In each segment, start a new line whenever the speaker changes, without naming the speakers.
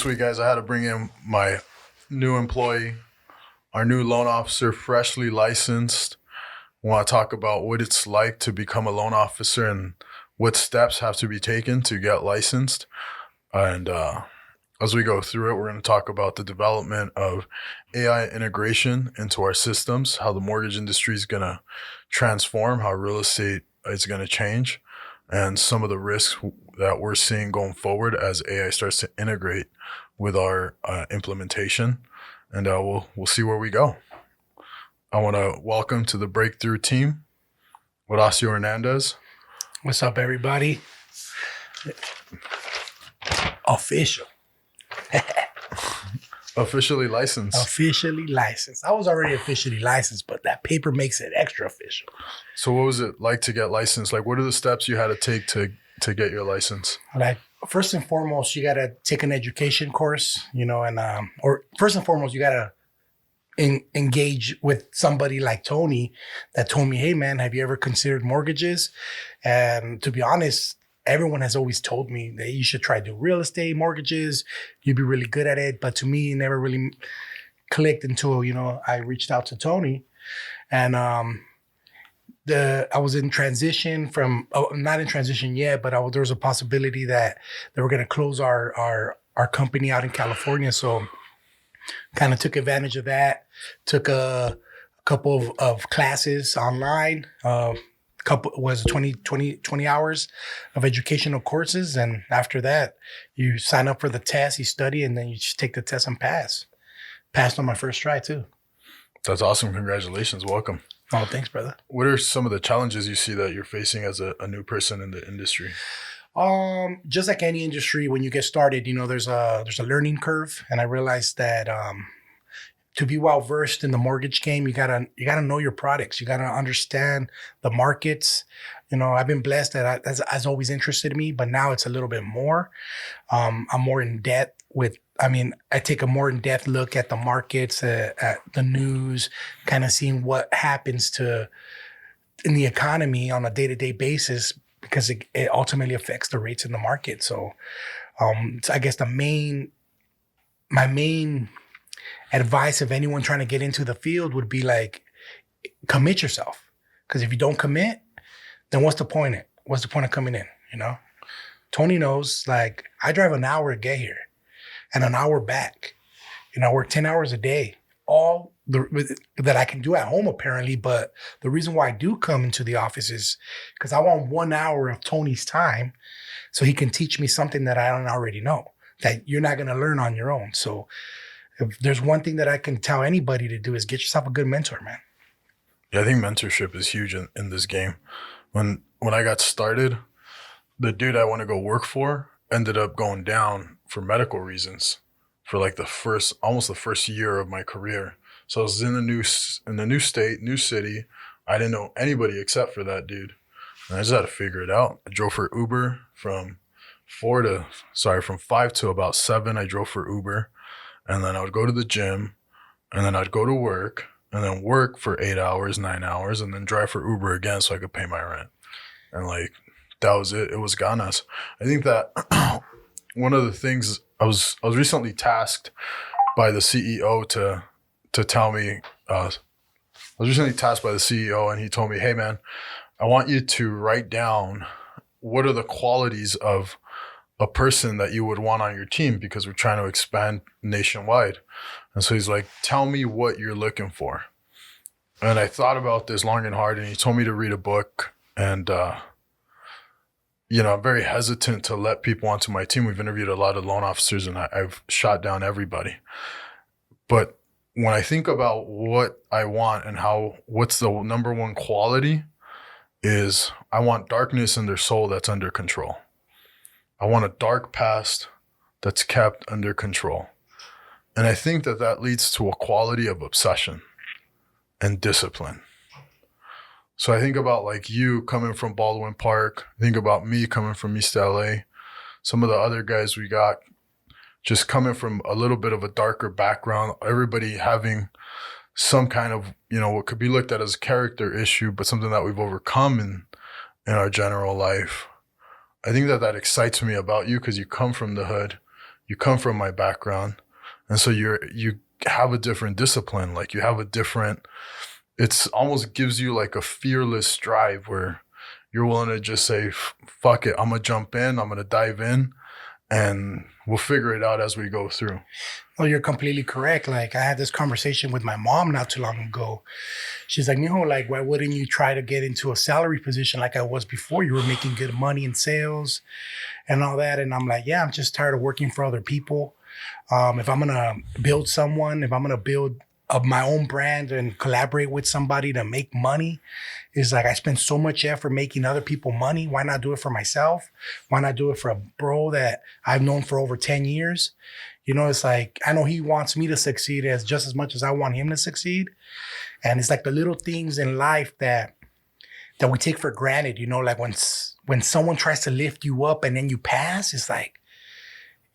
This week, guys, I had to bring in my new employee, our new loan officer, freshly licensed. I want to talk about what it's like to become a loan officer and what steps have to be taken to get licensed. And as we go through it, we're going to talk about the development of AI integration into our systems, how the mortgage industry is going to transform, how real estate is going to change, and some of the risks that we're seeing going forward as AI starts to integrate with our implementation. And we'll see where we go. I want to welcome to the Breakthrough team, Horacio Hernandez.
What's up, everybody? Official.
Officially licensed.
Officially licensed. I was already officially licensed, but that paper makes it extra official.
So what was it like to get licensed? Like, what are the steps you had to take to get your license?
Like, first and foremost, you got to take an education course, or first and foremost, you got to engage with somebody like Tony that told me, hey, man, have you ever considered mortgages? And to be honest, everyone has always told me that you should try to do real estate mortgages. You'd be really good at it. But to me, it never really clicked until, I reached out to Tony. And I was in transition from, not in transition yet, but there was a possibility that they were going to close our company out in California. So kind of took advantage of that, took a couple of classes online, was 20 hours of educational courses. And after that, you sign up for the test, you study, and then you just take the test and pass. Passed on my first try too.
That's awesome. Congratulations. Welcome.
Oh, thanks, brother.
What are some of the challenges you see that you're facing as a new person in the industry?
Just like any industry, when you get started, there's a learning curve. And I realized that to be well versed in the mortgage game, you gotta know your products. You gotta understand the markets. I've been blessed that that's always interested me, but now it's a little bit more. I'm more in depth I take a more in-depth look at the markets, at the news, kind of seeing what happens in the economy on a day-to-day basis, because it ultimately affects the rates in the market. So I guess my main advice of anyone trying to get into the field would be like, commit yourself. Because if you don't commit, then what's the point? What's the point of coming in, Tony knows, like, I drive an hour to get here and an hour back. I work 10 hours a day, all that I can do at home apparently. But the reason why I do come into the office is because I want 1 hour of Tony's time so he can teach me something that I don't already know, that you're not going to learn on your own. So if there's one thing that I can tell anybody to do is get yourself a good mentor, man.
Yeah, I think mentorship is huge in this game. When I got started, the dude I want to go work for ended up going down for medical reasons for like almost the first year of my career. So I was in the new state, new city. I didn't know anybody except for that dude. And I just had to figure it out. I drove for Uber from 5 to about 7. I drove for Uber. And then I would go to the gym, and then I'd go to work, and then work for 8 hours, 9 hours, and then drive for Uber again so I could pay my rent. And like, that was it. It was ganas. I think that one of the things I was recently tasked by the CEO to tell me, I was recently tasked by the CEO, and he told me, hey man, I want you to write down what are the qualities of a person that you would want on your team, because we're trying to expand nationwide. And so he's like, tell me what you're looking for. And I thought about this long and hard, and he told me to read a book. And, I'm very hesitant to let people onto my team. We've interviewed a lot of loan officers, and I've shot down everybody. But when I think about what I want and what's the number one quality is, I want darkness in their soul that's under control. I want a dark past that's kept under control. And I think that leads to a quality of obsession and discipline. So I think about like you coming from Baldwin Park. I think about me coming from East LA. Some of the other guys we got just coming from a little bit of a darker background. Everybody having some kind of, what could be looked at as a character issue, but something that we've overcome in our general life. I think that excites me about you, because you come from the hood. you come from my background. And so you have a different discipline. Like you have a different, it's almost gives you like a fearless drive where you're willing to just say, fuck it, I'm going to jump in, I'm going to dive in, and we'll figure it out as we go through.
Well, you're completely correct. Like I had this conversation with my mom not too long ago. She's like, like, why wouldn't you try to get into a salary position like I was before? You were making good money in sales and all that. And I'm like, yeah, I'm just tired of working for other people. If I'm going to build someone, if I'm going to build of my own brand and collaborate with somebody to make money, is like I spend so much effort making other people money. Why not do it for myself? Why not do it for a bro that I've known for over 10 years? It's like, I know he wants me to succeed as just as much as I want him to succeed. And it's like the little things in life that we take for granted, like when someone tries to lift you up and then you pass, it's like,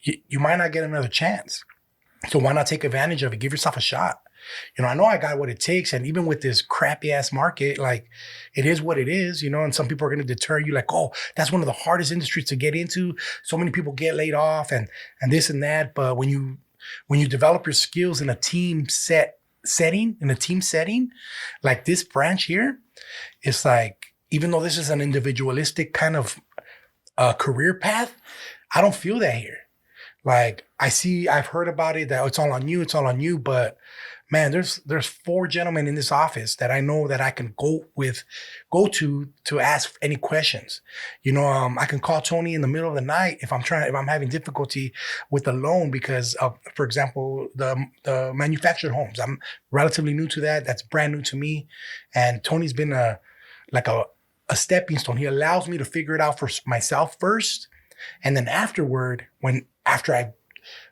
you might not get another chance. So why not take advantage of it? Give yourself a shot. I know I got what it takes. And even with this crappy ass market, like it is what it is, and some people are going to deter you like, oh, that's one of the hardest industries to get into. So many people get laid off and this and that. But when you develop your skills in a team setting, like this branch here, it's like, even though this is an individualistic kind of career path, I don't feel that here. Like I've heard about it that it's all on you, but man, there's 4 gentlemen in this office that I know that I can go to ask any questions. I can call Tony in the middle of the night if I'm having difficulty with a loan because of, for example, the manufactured homes. I'm relatively new to that. That's brand new to me. And Tony's been a stepping stone. He allows me to figure it out for myself first. And then afterward, after I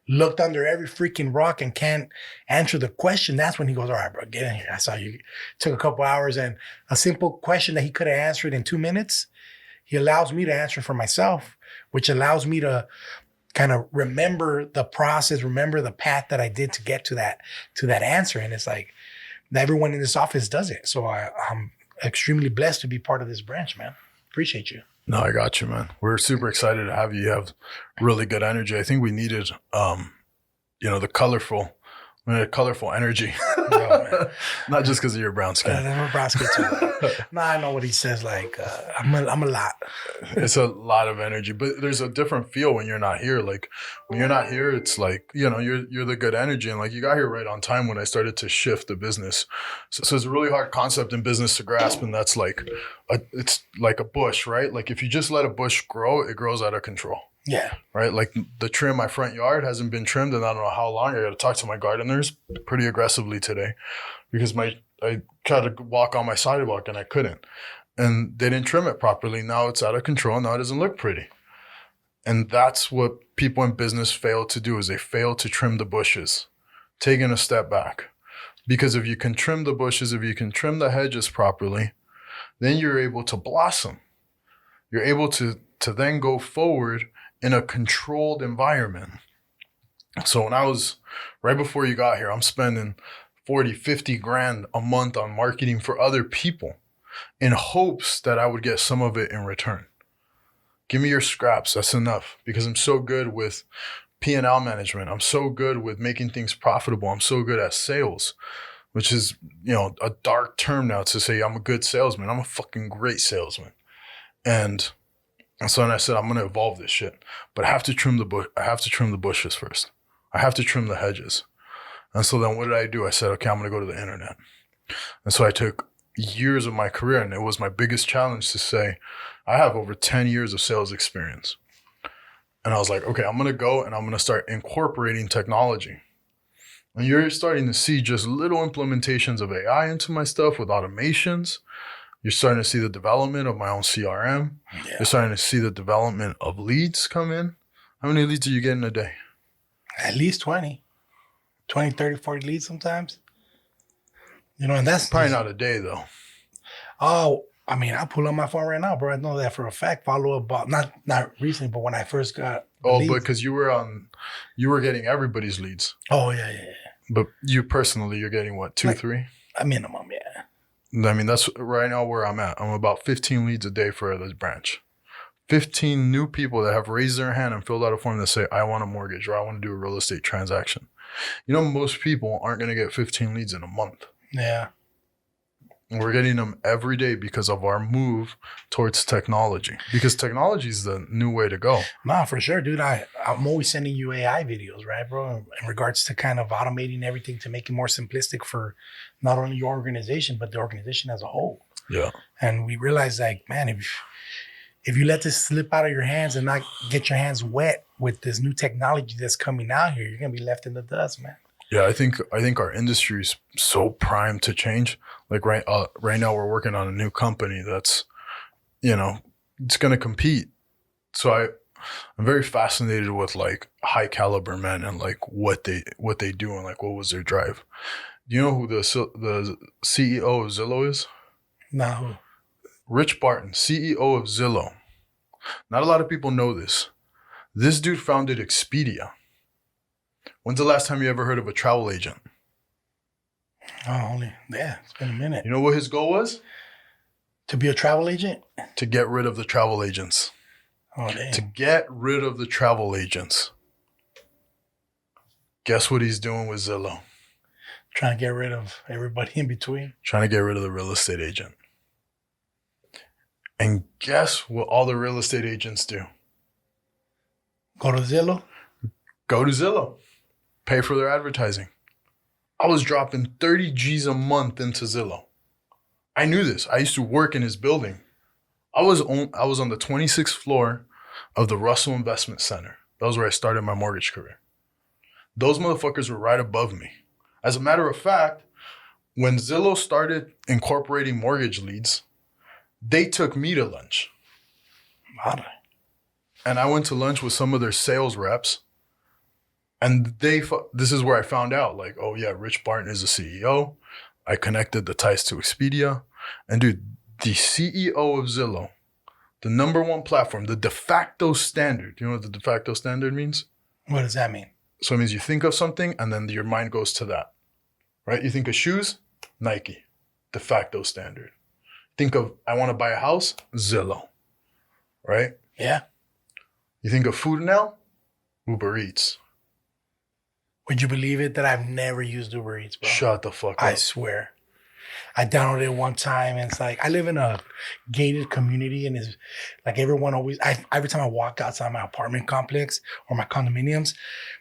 looked under every freaking rock and can't answer the question, that's when he goes, all right, bro, get in here. I saw you. Took a couple hours, and a simple question that he could have answered in 2 minutes, he allows me to answer for myself, which allows me to kind of remember the process, remember the path that I did to get to that answer. And it's like everyone in this office does it. So I'm extremely blessed to be part of this branch, man. Appreciate you.
No, I got you, man. We're super excited to have you. You have really good energy. I think we needed, the colorful energy.
Oh,
Not just because of your brown skin.
I'm a brown skin too. No, I know what he says. Like, I'm a lot.
It's a lot of energy, but there's a different feel when you're not here. Like when you're not here, it's like, you're the good energy. And like you got here right on time when I started to shift the business. So it's a really hard concept in business to grasp. And that's like, it's like a bush, right? Like if you just let a bush grow, it grows out of control.
Yeah.
Right. Like the tree in my front yard hasn't been trimmed in I don't know how long. I got to talk to my gardeners pretty aggressively today because I tried to walk on my sidewalk and I couldn't. And they didn't trim it properly. Now it's out of control. Now it doesn't look pretty. And that's what people in business fail to do, is they fail to trim the bushes, taking a step back. Because if you can trim the bushes, if you can trim the hedges properly, then you're able to blossom. You're able to then go forward in a controlled environment. So when I was, right before you got here, I'm spending 40, 50 grand a month on marketing for other people in hopes that I would get some of it in return. Give me your scraps. That's enough, because I'm so good with P&L management. I'm so good with making things profitable. I'm so good at sales, which is, a dark term now to say I'm a good salesman. I'm a fucking great salesman. And so then I said, I'm going to evolve this shit, but I have to trim the bush. I have to trim the bushes first. I have to trim the hedges. And so then what did I do? I said, okay, I'm going to go to the internet. And so I took years of my career, and it was my biggest challenge to say, I have over 10 years of sales experience. And I was like, okay, I'm going to go and I'm going to start incorporating technology. And you're starting to see just little implementations of AI into my stuff with automations. You're starting to see the development of my own CRM. Yeah. You're starting to see the development of leads come in. How many leads do you get in a day?
At least 20, 30, 40 leads sometimes. And that's
probably not a day though.
Oh, I mean, I'll pull up my phone right now, bro. I know that for a fact. Follow up, not recently, but when I first got
leads. But because you were getting everybody's leads.
Oh, yeah.
But you personally, you're getting what, 2, 3?
A minimum, yeah.
I mean, that's right now where I'm at. I'm about 15 leads a day for this branch. 15 new people that have raised their hand and filled out a form that say, I want a mortgage or I want to do a real estate transaction. You know, most people aren't going to get 15 leads in a month.
Yeah.
And we're getting them every day because of our move towards technology. Because technology is the new way to go.
Nah, for sure, dude. I'm always sending you AI videos, right, bro? In regards to kind of automating everything to make it more simplistic for not only your organization, but the organization as a whole.
Yeah.
And we realized, like, man, if you let this slip out of your hands and not get your hands wet with this new technology that's coming out here, you're gonna be left in the dust, man.
Yeah, I think our industry is so primed to change. Like right now, we're working on a new company that's, it's gonna compete. So I'm very fascinated with like high caliber men and like what they do and like what was their drive. Do you know who the CEO of Zillow is?
No.
Rich Barton, CEO of Zillow. Not a lot of people know this. This dude founded Expedia. When's the last time you ever heard of a travel agent?
Oh, it's been a minute.
You know what his goal was?
To be a travel agent?
To get rid of the travel agents.
Oh, damn.
To get rid of the travel agents. Guess what he's doing with Zillow?
Trying to get rid of everybody in between.
Trying to get rid of the real estate agent. And guess what all the real estate agents do?
Go to Zillow?
Go to Zillow. Pay for their advertising. I was dropping 30 G's a month into Zillow. I knew this. I used to work in his building. I was on the 26th floor of the Russell Investment Center. That was where I started my mortgage career. Those motherfuckers were right above me. As a matter of fact, when Zillow started incorporating mortgage leads, they took me to lunch.
Wow.
And I went to lunch with some of their sales reps. And this is where I found out, like, oh yeah, Rich Barton is the CEO. I connected the ties to Expedia. And dude, the CEO of Zillow, the number one platform, the de facto standard. You know what the de facto standard means?
What does that mean?
So it means you think of something and then your mind goes to that, right? You think of shoes, Nike, de facto standard. Think of, I want to buy a house, Zillow, right?
Yeah.
You think of food now, Uber Eats.
Would you believe it that I've never used Uber Eats, bro?
Shut the fuck up.
I swear. I downloaded it one time and it's like, I live in a gated community and it's like everyone always, every time I walk outside my apartment complex or my condominiums,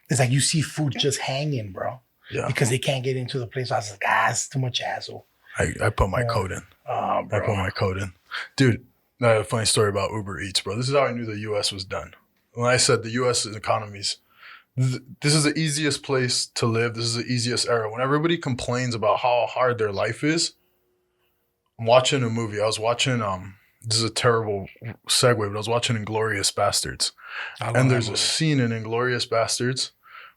it's like you see food just hanging, bro.
Yeah.
Because they can't get into the place. I was like, it's too much hassle.
I put my code in.
Oh, bro.
I put my code in. Dude, I have a funny story about Uber Eats, bro. This is how I knew the U.S. was done. When I said the U.S. economy's, this is the easiest place to live. This is the easiest era. When everybody complains about how hard their life is, I'm watching a movie. I was watching, this is a terrible segue, but I was watching Inglourious Bastards. And there's a scene in Inglourious Bastards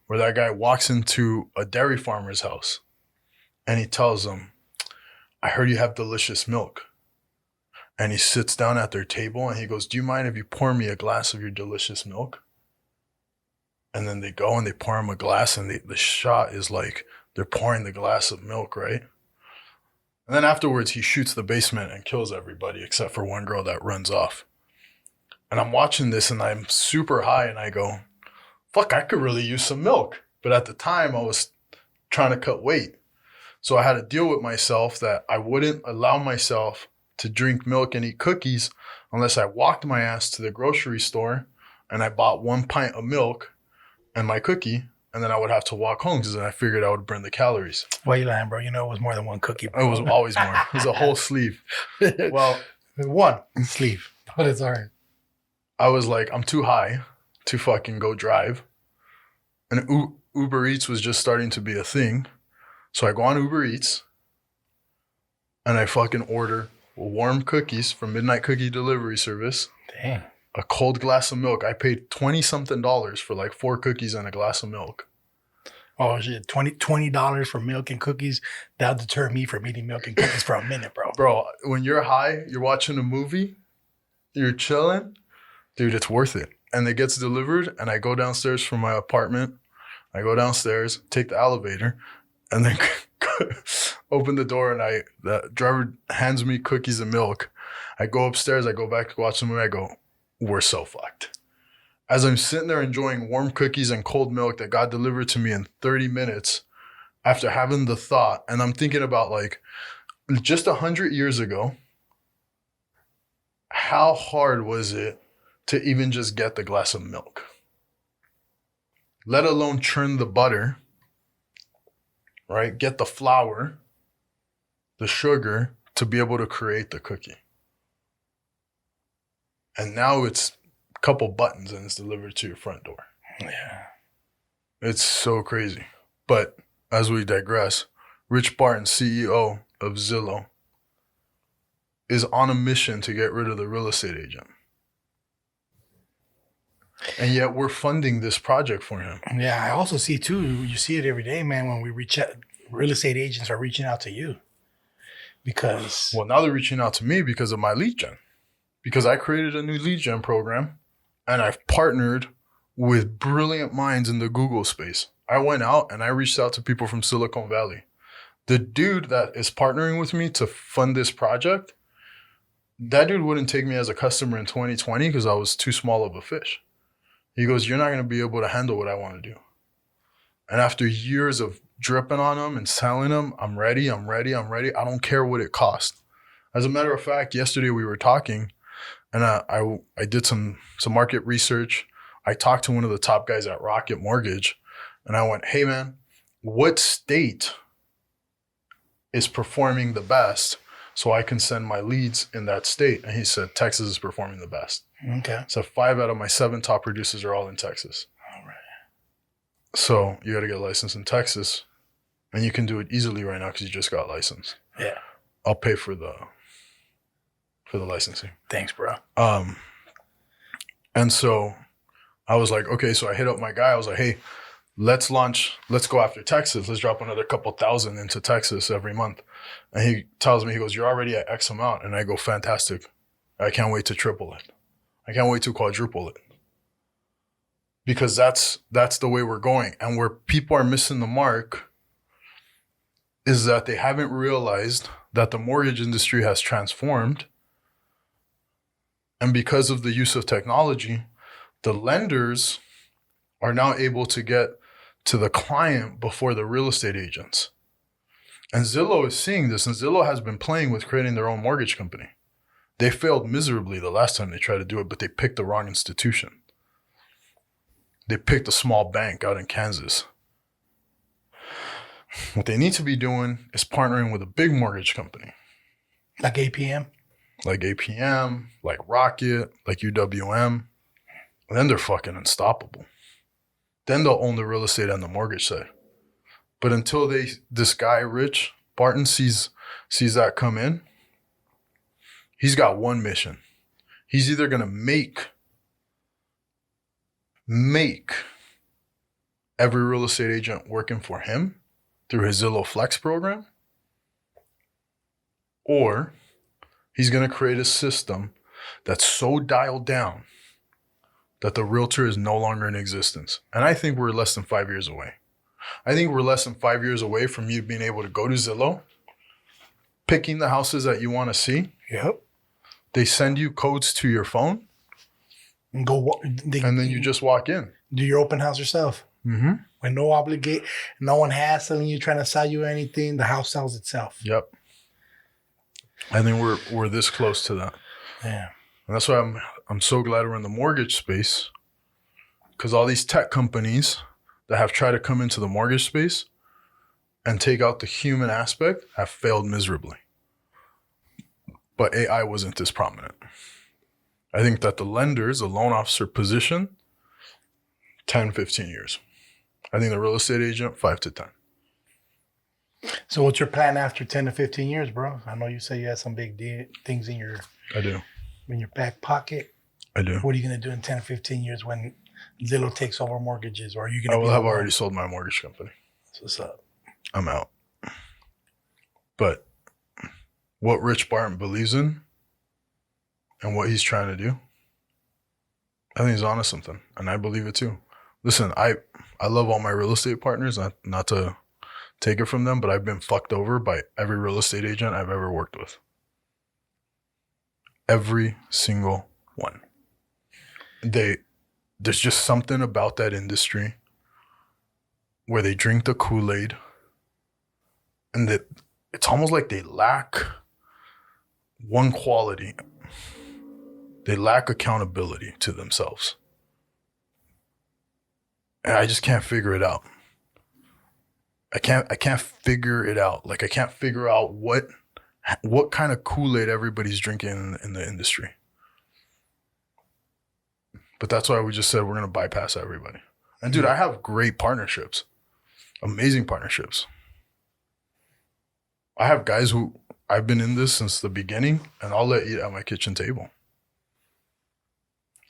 where that guy walks into a dairy farmer's house and he tells them, I heard you have delicious milk. And he sits down at their table and he goes, do you mind if you pour me a glass of your delicious milk? And then they go and they pour him a glass and the shot is like they're pouring the glass of milk, right? And then afterwards, he shoots the basement and kills everybody except for one girl that runs off. And I'm watching this and I'm super high and I go, fuck, I could really use some milk. But at the time, I was trying to cut weight. So I had to deal with myself that I wouldn't allow myself to drink milk and eat cookies unless I walked my ass to the grocery store and I bought 1 pint of milk and my cookie, and then I would have to walk home because then I figured I would burn the calories.
Why you lying, bro? You know it was more than one cookie, bro.
It was always more. It was a whole sleeve. Well,
one sleeve, but it's all right.
I was like, I'm too high to fucking go drive. And Uber Eats was just starting to be a thing. So I go on Uber Eats and I fucking order warm cookies from Midnight Cookie Delivery Service.
Damn.
A cold glass of milk. I paid $20-something for like 4 cookies and a glass of milk.
Oh shit, $20 for milk and cookies. That'll deter me from eating milk and cookies for a minute, bro.
Bro, when you're high, you're watching a movie, you're chilling, dude, it's worth it. And it gets delivered and I go downstairs from my apartment. I go downstairs, take the elevator, and then open the door and the driver hands me cookies and milk. I go upstairs, I go back to watch the movie, I go, we're so fucked. As I'm sitting there enjoying warm cookies and cold milk that got delivered to me in 30 minutes after having the thought, and I'm thinking about like just 100 years ago, how hard was it to even just get the glass of milk? Let alone churn the butter, right? Get the flour, the sugar to be able to create the cookie. And now it's a couple buttons and it's delivered to your front door.
Yeah.
It's so crazy. But as we digress, Rich Barton, CEO of Zillow, is on a mission to get rid of the real estate agent. And yet we're funding this project for him.
Yeah, I also see too, you see it every day, man, when we reach out, real estate agents are reaching out to you. Because
Well, now they're reaching out to me because of my lead gen. Because I created a new lead gen program and I've partnered with brilliant minds in the Google space. I went out and I reached out to people from Silicon Valley. The dude that is partnering with me to fund this project, that dude wouldn't take me as a customer in 2020 because I was too small of a fish. He goes, you're not going to be able to handle what I want to do. And after years of dripping on him and telling him, I'm ready. I don't care what it costs. As a matter of fact, yesterday we were talking and I did some market research. I talked to one of the top guys at Rocket Mortgage and I went, hey man, what state is performing the best so I can send my leads in that state? And he said, Texas is performing the best.
okay.
So 5 out of my 7 top producers are all in Texas.
All right.
So you got to get licensed in Texas, and you can do it easily right now because you just got licensed.
Yeah.
I'll pay for the licensing.
Thanks, bro.
And so I was like, okay. So I hit up my guy. I was like, hey, let's go after Texas. Let's drop another couple thousand into Texas every month. And he tells me, he goes, you're already at X amount. And I go, fantastic. I can't wait to triple it. I can't wait to quadruple it. Because that's the way we're going. And where people are missing the mark is that they haven't realized that the mortgage industry has transformed. And because of the use of technology, the lenders are now able to get to the client before the real estate agents. And Zillow is seeing this, and Zillow has been playing with creating their own mortgage company. They failed miserably the last time they tried to do it, but they picked the wrong institution. They picked a small bank out in Kansas. What they need to be doing is partnering with a big mortgage company.
Like APM?
Like APM, like Rocket, like UWM. And then they're fucking unstoppable. Then they'll own the real estate and the mortgage side. But until this guy, Rich Barton, sees that come in, he's got one mission. He's either going to make every real estate agent working for him through his Zillow Flex program, or he's going to create a system that's so dialed down that the realtor is no longer in existence. And I think we're less than 5 years away. I think we're less than 5 years away from you being able to go to Zillow, picking the houses that you want to see.
Yep.
They send you codes to your phone.
And
And then you just walk in.
do your open house yourself.
Mm-hmm.
With no one hassling you, trying to sell you anything. The house sells itself.
Yep. I think we're this close to that.
Yeah.
And that's why I'm so glad we're in the mortgage space, because all these tech companies that have tried to come into the mortgage space and take out the human aspect have failed miserably. But AI wasn't this prominent. I think that the lenders, the loan officer position, 10, 15 years. I think the real estate agent, 5 to 10.
So what's your plan after 10 to 15 years, bro? I know you say you had some big things in your back pocket.
I do.
What are you going to do in 10 to 15 years when Zillow takes over mortgages? Or are you going to
I will have already sold my mortgage company.
That's what's up.
I'm out. But what Rich Barton believes in and what he's trying to do, I think he's onto something. And I believe it too. Listen, I love all my real estate partners, not to take it from them, but I've been fucked over by every real estate agent I've ever worked with. Every single one. There's just something about that industry where they drink the Kool-Aid and that it's almost like they lack one quality. They lack accountability to themselves. And I just can't figure it out. I can't figure it out. Like I can't figure out what kind of Kool-Aid everybody's drinking in the industry. But that's why we just said we're going to bypass everybody. And dude, I have great partnerships. Amazing partnerships. I have guys who I've been in this since the beginning and I'll let eat at my kitchen table.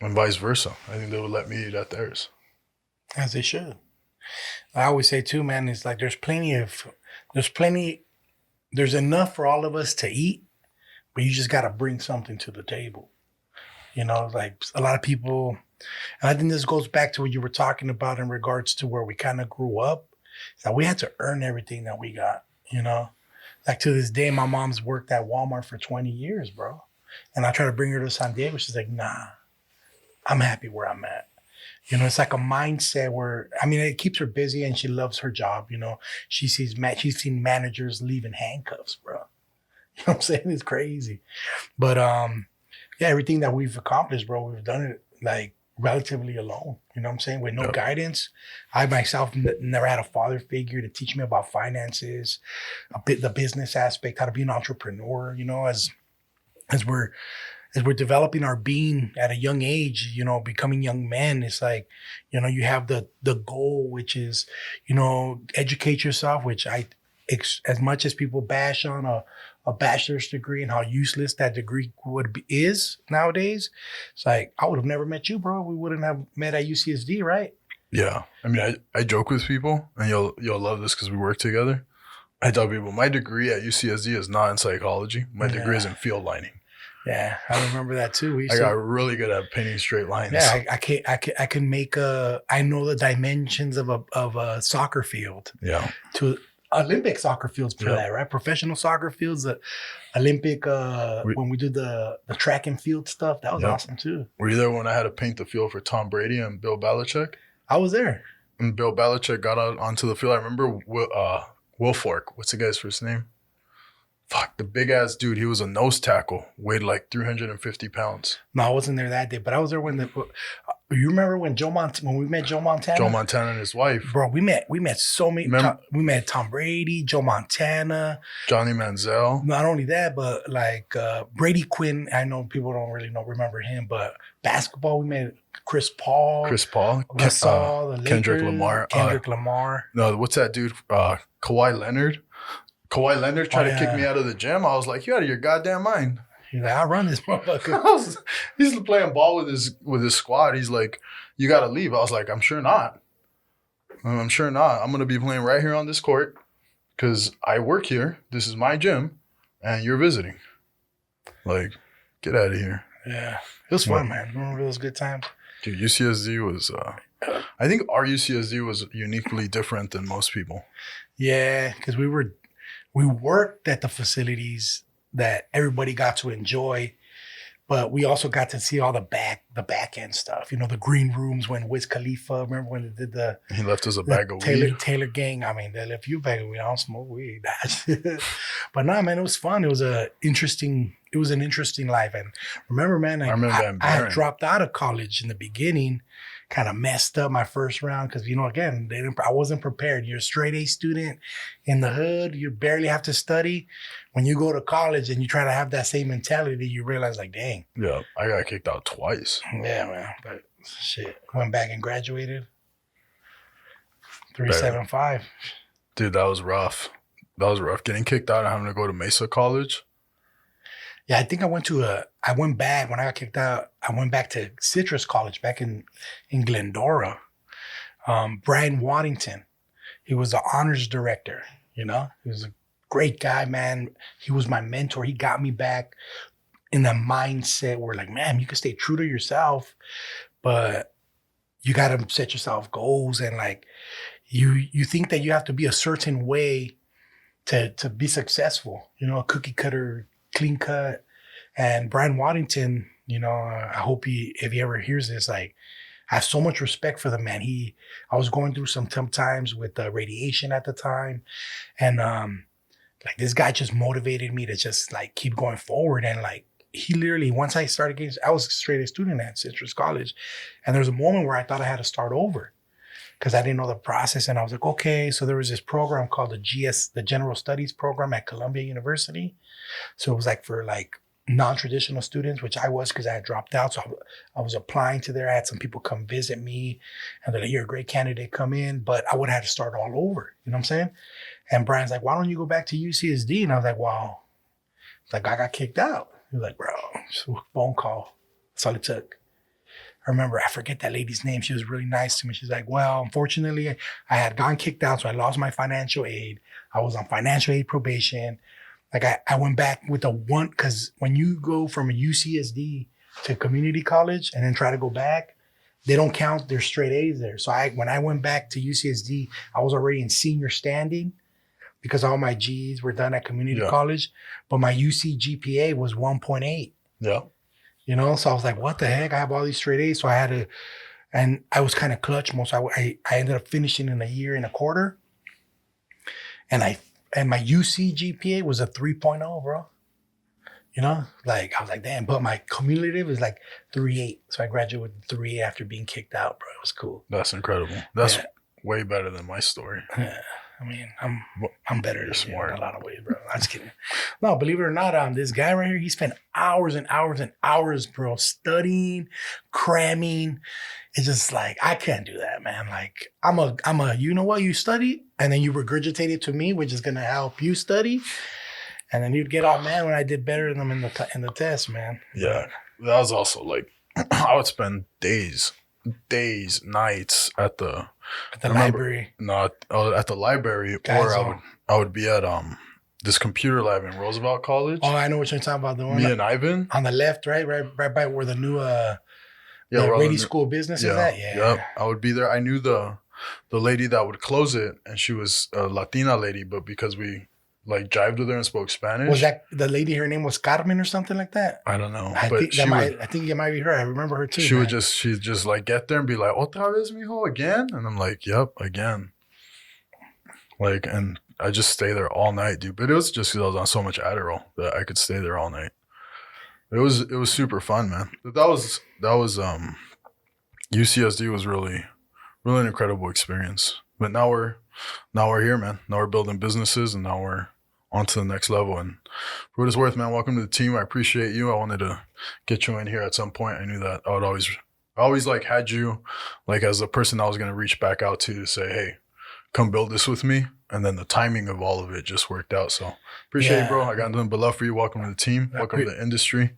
And vice versa. I think they would let me eat at theirs.
As they should. I always say too, man, it's like there's enough for all of us to eat, but you just got to bring something to the table. You know, like a lot of people, and I think this goes back to what you were talking about in regards to where we kind of grew up. That we had to earn everything that we got, you know? Like to this day, my mom's worked at Walmart for 20 years, bro. And I try to bring her to San Diego. She's like, nah, I'm happy where I'm at. You know, it's like a mindset where, I mean, it keeps her busy and she loves her job. You know, she's seen managers leaving handcuffs, bro. You know what I'm saying? It's crazy. But yeah, everything that we've accomplished, bro, we've done it like relatively alone. You know what I'm saying? With no guidance. I myself never had a father figure to teach me about finances, the business aspect, how to be an entrepreneur. You know, as we're developing our being at a young age, you know, becoming young men, it's like, you know, you have the goal, which is, you know, educate yourself, which as much as people bash on a bachelor's degree and how useless that degree is nowadays, it's like, I would have never met you, bro. We wouldn't have met at UCSD, right?
Yeah. I mean, I joke with people, and you'll love this because we work together. I tell people my degree at UCSD is not in psychology. My degree is in field lining.
Yeah, I remember that too.
I got really good at painting straight lines.
Yeah, I can make I know the dimensions of a soccer field.
Yeah.
To Olympic soccer fields for that, right? Professional soccer fields, the Olympic when we did the track and field stuff, that was awesome too.
Were you there when I had to paint the field for Tom Brady and Bill Belichick?
I was there.
And Bill Belichick got out onto the field. I remember Wilfork. What's the guy's first name? Fuck, the big ass dude. He was a nose tackle, weighed like 350 pounds.
No, I wasn't there that day, but I was there when you remember when we met Joe Montana?
Joe Montana and his wife.
Bro, we met so many. We met Tom Brady, Joe Montana,
Johnny Manziel.
Not only that, but like Brady Quinn. I know people don't really remember him, but basketball, we met Chris Paul,
Gasol, Kendrick Lamar. No, what's that dude? Kawhi Leonard. Kawhi Leonard tried to kick me out of the gym. I was like, "You out of your goddamn mind."
He's like, "I run this motherfucker."
He's playing ball with his squad. He's like, "You got to leave." I was like, "I'm sure not. I'm sure not. I'm gonna be playing right here on this court because I work here. This is my gym, and you're visiting. Like, get out of here."
Yeah, it was fun, man. Remember those good times?
Dude, UCSD was. I think our UCSD was uniquely different than most people.
Yeah, because we worked at the facilities that everybody got to enjoy, but we also got to see all the back end stuff. You know, the green rooms when Wiz Khalifa, remember when they did
he left us a bag of weed.
Taylor Gang. I mean, they left you a bag of weed. I don't smoke weed. But no, man, it was fun. It was an interesting life. And remember, man, I had dropped out of college in the beginning. Kind of messed up my first round because, you know, again, I wasn't prepared. You're a straight A student in the hood. You barely have to study. When you go to college and you try to have that same mentality, you realize, like, dang.
Yeah, I got kicked out twice.
Yeah, man. But shit, went back and graduated. 3.75.
Dude, that was rough. Getting kicked out and having to go to Mesa College.
Yeah, I think I went back when I got kicked out. I went back to Citrus College back in Glendora. Brian Waddington, he was the honors director, you know? He was a great guy, man. He was my mentor. He got me back in the mindset where, like, man, you can stay true to yourself, but you got to set yourself goals. And, like, you think that you have to be a certain way to be successful, you know, a cookie cutter, clean cut. And Brian Waddington You know, I hope if he ever hears this, like, I have so much respect for the man. I was going through some tough times with radiation at the time. And like this guy just motivated me to just like keep going forward. And like, he literally, once I started getting, I was a straight A student at Citrus College. And there was a moment where I thought I had to start over because I didn't know the process. And I was like, okay. So there was this program called the General Studies program at Columbia University. So it was like for like non-traditional students, which I was because I had dropped out. So I was applying to there. I had some people come visit me and they're like, you're a great candidate, come in. But I would have had to start all over. You know what I'm saying? And Brian's like, why don't you go back to UCSD? And I was like, wow. It's like, I got kicked out. He was like, bro, just a phone call. That's all it took. I remember, I forget that lady's name. She was really nice to me. She's like, well, unfortunately, I had gotten kicked out, so I lost my financial aid. I was on financial aid probation. Like I went back with the one, because when you go from a UCSD to community college and then try to go back, they don't count their straight A's there. So when I went back to UCSD, I was already in senior standing because all my G's were done at community college, but my UC GPA was 1.8.
Yeah.
You know, so I was like, what the heck? I have all these straight A's. So I had to, and I was kind of clutch most. I ended up finishing in a year and a quarter. And my UC GPA was a 3.0, bro. You know, like I was like, damn, but my cumulative is like 3.8. So I graduated with 3.8 after being kicked out, bro. It was cool.
That's incredible. That's way better than my story.
Yeah. I mean, I'm better than you in a lot of ways, bro. I'm just kidding. No, believe it or not, this guy right here, he spent hours and hours and hours, bro, studying, cramming. It's just like, I can't do that, man. Like, I'm a, you know what, you study, and then you regurgitate it to me, which is gonna help you study. And then you'd get all mad when I did better than them in the test, man.
Yeah, that was also like, I would spend days, nights at the
library.
No, at the library, or I would be at this computer lab in Roosevelt College.
Oh, I know what you're talking about. The one
Me and Ivan
on the left, right by where the new Rady School of Business is at. Yeah,
yep. I would be there. I knew the lady that would close it, and she was a Latina lady, but because we like jived with her and spoke Spanish.
Was that the lady? Her name was Carmen or something like that?
I don't know.
I think it might be her. I remember her too.
She'd just like get there and be like, "Otra vez, mijo, again?" And I'm like, "Yep, again." Like, and I just stay there all night, dude. But it was just because I was on so much Adderall that I could stay there all night. It was super fun, man. That was UCSD was really an incredible experience. But now we're here, man. Now we're building businesses, and now we're on to the next level. And for what it's worth, man, welcome to the team. I appreciate you. I wanted to get you in here at some point. I knew that I always like had you like as the person I was going to reach back out to say, hey, come build this with me. And then the timing of all of it just worked out. So appreciate it, bro. I got nothing but love for you. Welcome to the team. Welcome to the industry.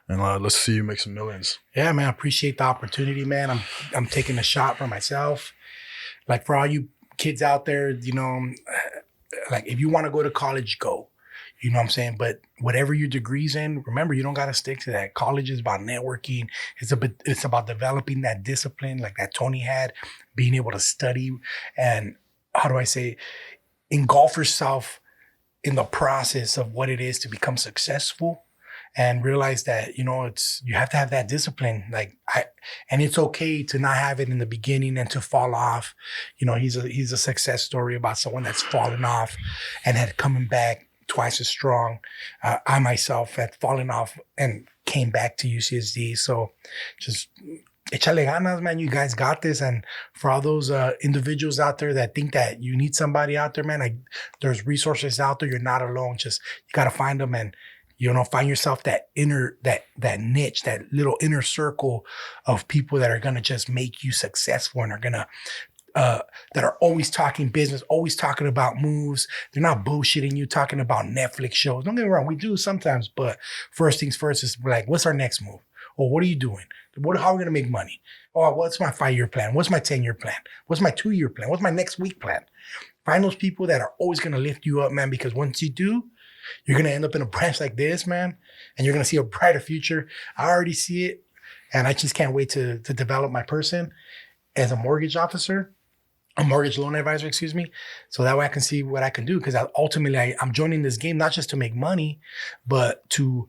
And let's see you make some millions.
Yeah, man. I appreciate the opportunity, man. I'm taking a shot for myself. Like for all you kids out there, you know, like if you want to go to college, go. You know what I'm saying? But whatever your degree's in, remember, you don't got to stick to that. College is about networking. It's about developing that discipline like that Tony had, being able to study and, how do I say, engulf yourself in the process of what it is to become successful and realize that, you know, you have to have that discipline. And it's okay to not have it in the beginning and to fall off. You know, he's a success story about someone that's fallen off and had coming back twice as strong. I myself had fallen off and came back to UCSD. So just échale ganas, man. You guys got this. And for all those individuals out there that think that you need somebody out there, man, there's resources out there. You're not alone. Just you got to find them and, you know, find yourself that niche, that little inner circle of people that are going to just make you successful and are going to, that are always talking business, always talking about moves. They're not bullshitting you, talking about Netflix shows. Don't get me wrong. We do sometimes, but first things first is like, what's our next move? Or what are you doing? How are we going to make money? Oh, what's my 5-year plan? What's my 10-year plan? What's my 2-year plan? What's my next week plan? Find those people that are always going to lift you up, man, because once you do, you're going to end up in a branch like this, man, and you're going to see a brighter future. I already see it, and I just can't wait to develop my person as a mortgage loan advisor, excuse me, so that way I can see what I can do, because ultimately I'm joining this game not just to make money, but to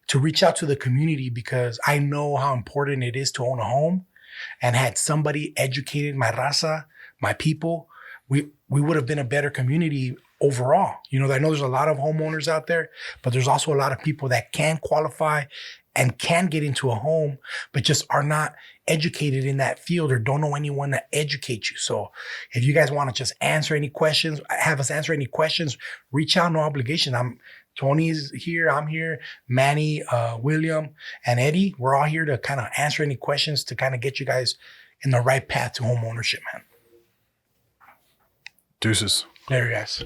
to reach out to the community because I know how important it is to own a home. And had somebody educated my raza, my people, we would have been a better community overall. You know, I know there's a lot of homeowners out there, but there's also a lot of people that can qualify and can get into a home, but just are not educated in that field or don't know anyone to educate you. So if you guys want to just answer any questions, have us answer any questions, reach out, no obligation. Tony's here, I'm here, Manny, William, and Eddie. We're all here to kind of answer any questions to kind of get you guys in the right path to home ownership, man.
Deuces.
There you guys.